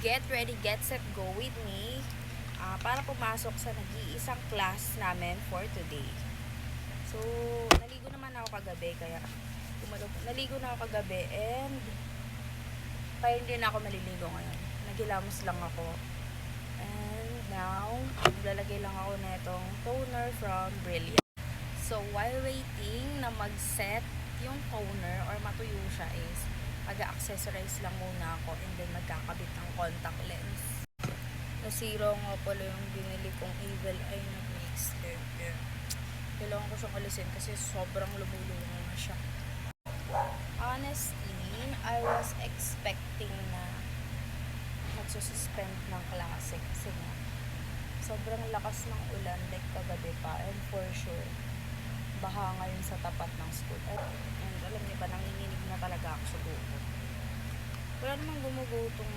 get ready, get set, go with me para pumasok sa nag-iisang class namin for today. So, naligo naman ako kagabi, kaya naligo na ako kagabi and kaya hindi na ako maliligo ngayon. Nagilamos lang ako. And now, maglalagay lang ako na itong toner from Brilliant. So, while waiting na mag-set yung toner or matuyo siya is mag-accessorize lang muna ako and then magkakabit ng contact lens. Nasira nga pala yung binili kong Evil Eye na bracelet. Kailangan ko siyang alisin kasi sobrang lumulungo na siya. Honestly, I was expecting na magsususpend ng klase kasi nga sobrang lakas ng ulan like kagabi pa, and for sure baha ngayon sa tapat ng school. And alam niyo ba, nanginginig na talaga ako sa buko. Wala namang gumugutong